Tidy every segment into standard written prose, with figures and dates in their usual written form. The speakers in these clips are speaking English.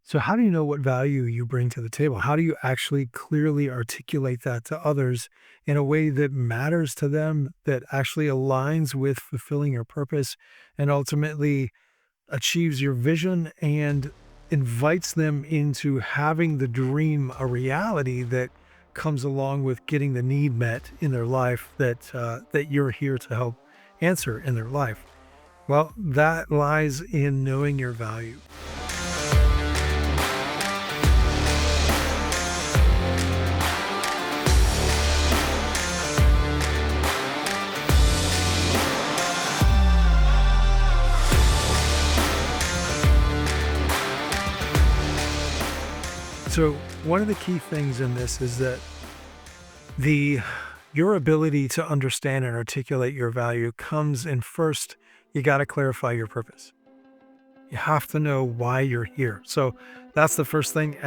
So how do you know what value you bring to the table? How do you actually clearly articulate that to others in a way that matters to them, that actually aligns with fulfilling your purpose and ultimately achieves your vision and invites them into having the dream a reality that comes along with getting the need met in their life that you're here to help answer in their life? Well, that lies in knowing your value. So one of the key things in this is that the your ability to understand and articulate your value comes in first. You got to clarify your purpose. You have to know why you're here. So that's the first thing.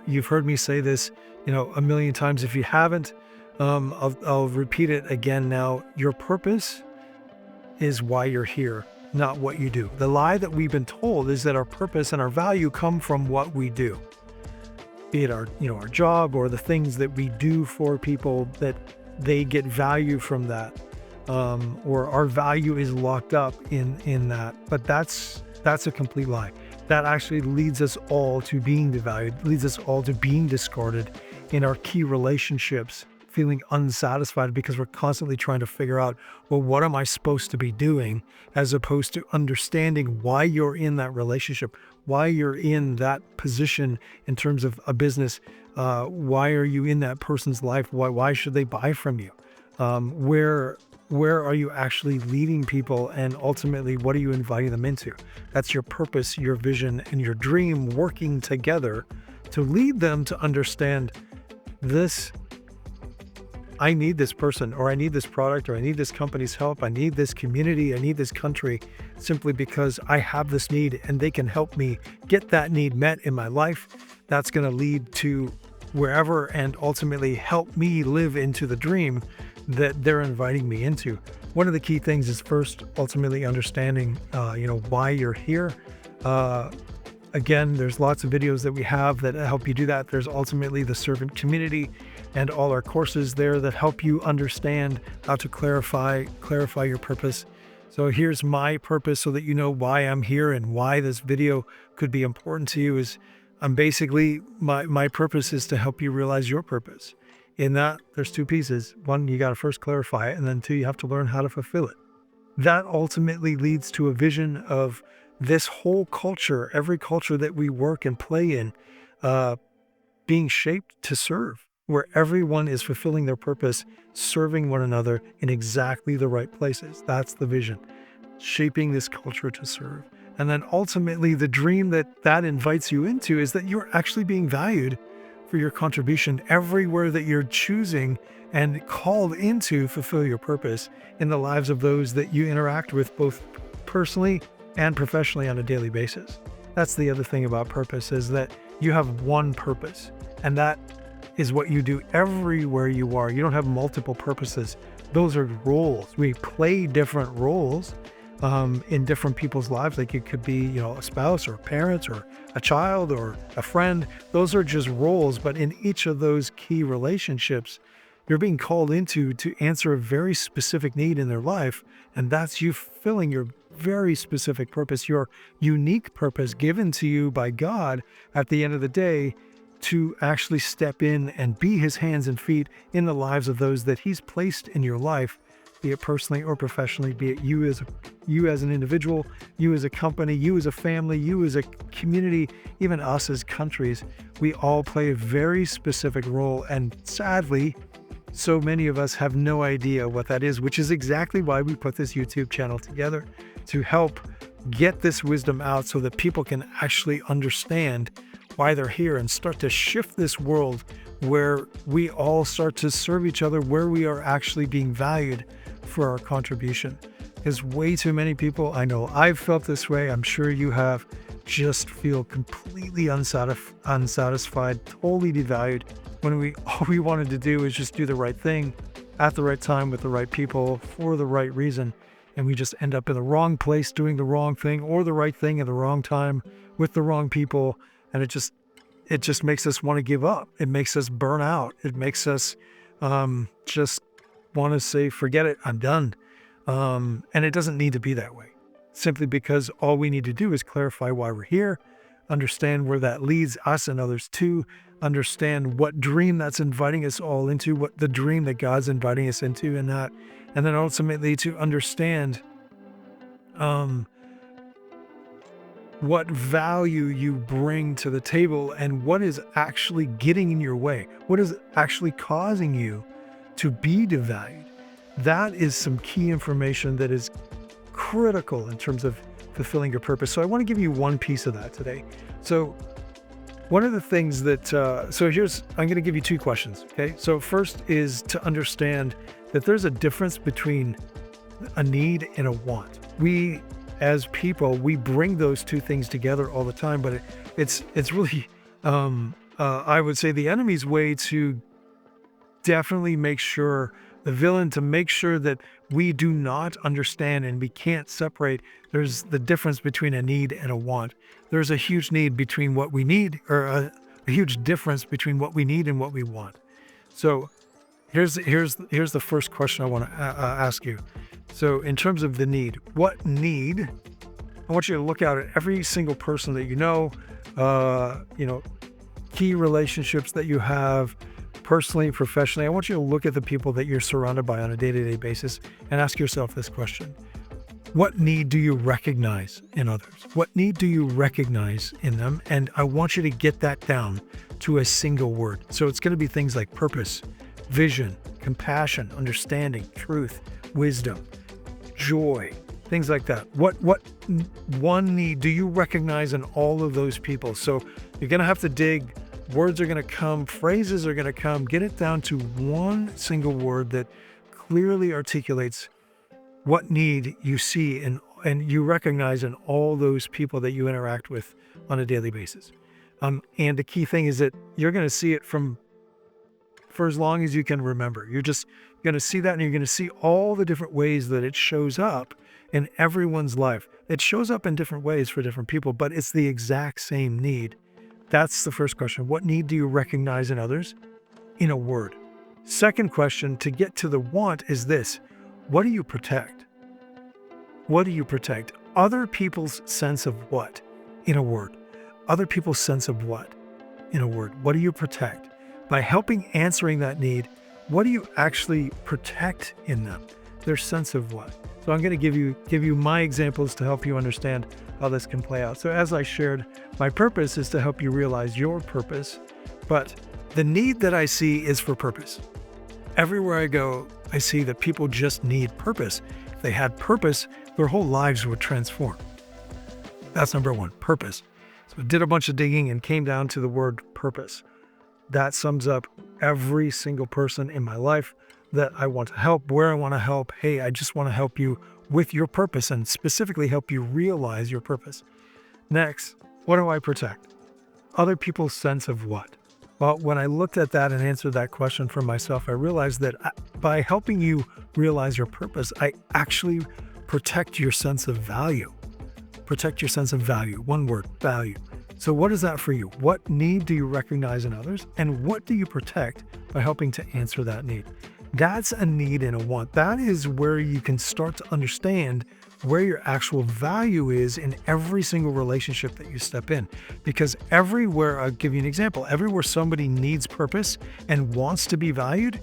You've heard me say this, a million times. If you haven't, I'll repeat it again now. Your purpose is why you're here, not what you do. The lie that we've been told is that our purpose and our value come from what we do, be it our job or the things that we do for people, that they get value from that, or our value is locked up in that. But that's a complete lie. That actually leads us all to being devalued, leads us all to being discarded in our key relationships, feeling unsatisfied because we're constantly trying to figure out, well, what am I supposed to be doing, as opposed to understanding why you're in that relationship, why you're in that position in terms of a business. Why are you in that person's life? Why should they buy from you? Where are you actually leading people, and ultimately what are you inviting them into? That's your purpose, your vision, and your dream working together to lead them to understand this. I need this person, or I need this product, or I need this company's help. I need this community. I need this country, simply because I have this need and they can help me get that need met in my life. That's going to lead to wherever, and ultimately help me live into the dream that they're inviting me into. One of the key things is first, ultimately understanding, why you're here. Again, there's lots of videos that we have that help you do that. There's ultimately the servant community and all our courses there that help you understand how to clarify your purpose. So here's my purpose, so that you know why I'm here and why this video could be important to you. Is I'm basically, my purpose is to help you realize your purpose. In that, there's two pieces. One, you got to first clarify it, and then two, you have to learn how to fulfill it. That ultimately leads to a vision of this whole culture, every culture that we work and play in, being shaped to serve, where everyone is fulfilling their purpose, serving one another in exactly the right places. That's the vision, shaping this culture to serve. And then ultimately the dream that invites you into is that you're actually being valued for your contribution everywhere that you're choosing and called into fulfill your purpose in the lives of those that you interact with, both personally and professionally, on a daily basis. That's the other thing about purpose, is that you have one purpose, and that is what you do everywhere you are. You don't have multiple purposes. Those are roles. We play different roles in different people's lives. Like it could be, a spouse or a parent or a child or a friend. Those are just roles. But in each of those key relationships, you're being called into to answer a very specific need in their life. And that's you fulfilling your very specific purpose, your unique purpose given to you by God at the end of the day, to actually step in and be his hands and feet in the lives of those that he's placed in your life, be it personally or professionally, be it you as an individual, you as a company, you as a family, you as a community, even us as countries. We all play a very specific role, and sadly, so many of us have no idea what that is, which is exactly why we put this YouTube channel together, to help get this wisdom out so that people can actually understand why they're here and start to shift this world where we all start to serve each other, where we are actually being valued for our contribution. Because way too many people, I know I've felt this way, I'm sure you have, just feel completely unsatisfied, totally devalued, when all we wanted to do is just do the right thing at the right time with the right people for the right reason. And we just end up in the wrong place doing the wrong thing, or the right thing at the wrong time with the wrong people. And it just makes us want to give up. It makes us burn out. It makes us just want to say, forget it, I'm done. And it doesn't need to be that way. Simply because all we need to do is clarify why we're here, understand where that leads us and others to, understand what dream that's inviting us all into, what the dream that God's inviting us into, and then ultimately to understand what value you bring to the table and what is actually getting in your way, what is actually causing you to be devalued. That is some key information that is critical in terms of fulfilling your purpose. So I want to give you one piece of that today. So one of the things that, I'm going to give you two questions. Okay. So first is to understand that there's a difference between a need and a want. We, as people, we bring those two things together all the time, but it's really, I would say, the enemy's way to definitely make sure, the villain, to make sure that we do not understand and we can't separate. There's the difference between a need and a want. There's a huge need between what we need, or a huge difference between what we need and what we want. So here's the first question I want to ask you. So in terms of the need, what need? I want you to look out at every single person that you know, key relationships that you have, personally, professionally. I want you to look at the people that you're surrounded by on a day-to-day basis and ask yourself this question. What need do you recognize in others? What need do you recognize in them? And I want you to get that down to a single word. So it's going to be things like purpose, vision, compassion, understanding, truth, wisdom, joy, things like that. What one need do you recognize in all of those people? So you're going to have to dig. Words are going to come, phrases are going to come. Get it down to one single word that clearly articulates what need you see and you recognize in all those people that you interact with on a daily basis. And the key thing is that you're going to see it for as long as you can remember. You're just going to see that, and you're going to see all the different ways that it shows up in everyone's life. It shows up in different ways for different people, but it's the exact same need. That's the first question. What need do you recognize in others? In a word. Second question, to get to the want, is this. What do you protect? What do you protect? Other people's sense of what? In a word. Other people's sense of what? In a word. What do you protect? By helping answering that need, what do you actually protect in them? Their sense of what? So I'm going to give you my examples to help you understand how this can play out. So as I shared, my purpose is to help you realize your purpose, but the need that I see is for purpose. Everywhere I go, I see that people just need purpose. If they had purpose, their whole lives would transform. That's number one, purpose. So I did a bunch of digging and came down to the word purpose. That sums up every single person in my life that I want to help, where I want to help. Hey, I just want to help you with your purpose and specifically help you realize your purpose. Next, what do I protect? Other people's sense of what? Well, when I looked at that and answered that question for myself, I realized that by helping you realize your purpose, I actually protect your sense of value. Protect your sense of value. One word, value. So what is that for you? What need do you recognize in others? And what do you protect by helping to answer that need? That's a need and a want. That is where you can start to understand where your actual value is in every single relationship that you step in. Because everywhere, I'll give you an example, everywhere somebody needs purpose and wants to be valued,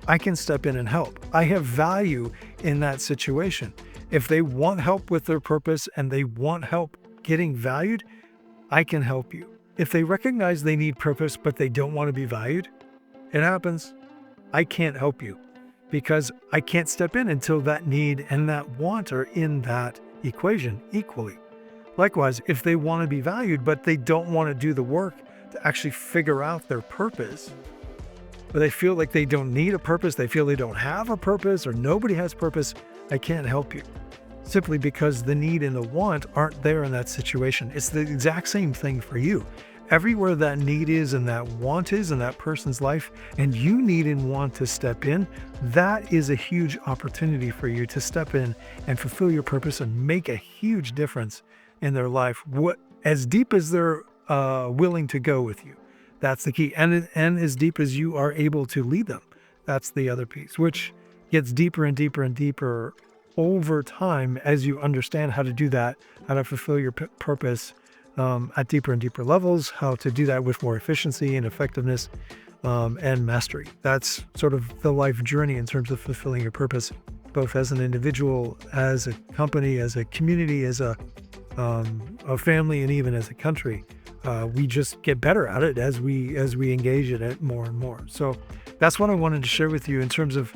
I can step in and help. I have value in that situation. If they want help with their purpose and they want help getting valued, I can help you. If they recognize they need purpose but they don't want to be valued, it happens. I can't help you because I can't step in until that need and that want are in that equation equally. Likewise, if they want to be valued, but they don't want to do the work to actually figure out their purpose, but they feel like they don't need a purpose, they feel they don't have a purpose, or nobody has purpose, I can't help you. Simply because the need and the want aren't there in that situation. It's the exact same thing for you. Everywhere that need is and that want is in that person's life, and you need and want to step in, that is a huge opportunity for you to step in and fulfill your purpose and make a huge difference in their life. What, as deep as their willing to go with you. That's the key. And as deep as you are able to lead them. That's the other piece, which gets deeper and deeper and deeper over time as you understand how to do that, how to fulfill your purpose at deeper and deeper levels, how to do that with more efficiency and effectiveness and mastery. That's sort of the life journey in terms of fulfilling your purpose, both as an individual, as a company, as a community, as a family, and even as a country. We just get better at it as we engage in it more and more. So that's what I wanted to share with you in terms of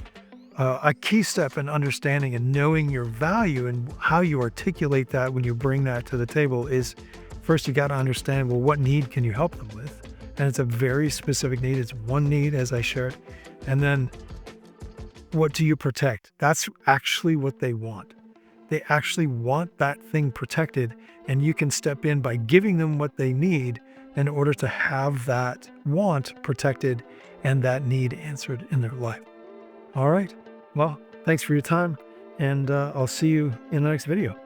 a key step in understanding and knowing your value, and how you articulate that when you bring that to the table is, first you got to understand, well, what need can you help them with? And it's a very specific need. It's one need, as I shared. And then what do you protect? That's actually what they want. They actually want that thing protected, and you can step in by giving them what they need in order to have that want protected and that need answered in their life. All right. Well, thanks for your time, and I'll see you in the next video.